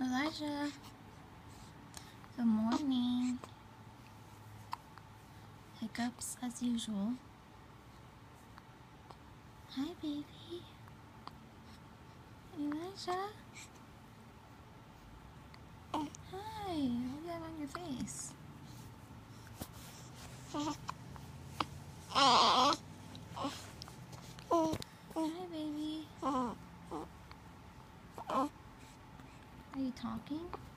Elijah, good morning. Hiccups as usual. Hi, baby. Elijah. Hi, what do you have on your face? Hi, baby. Are you talking?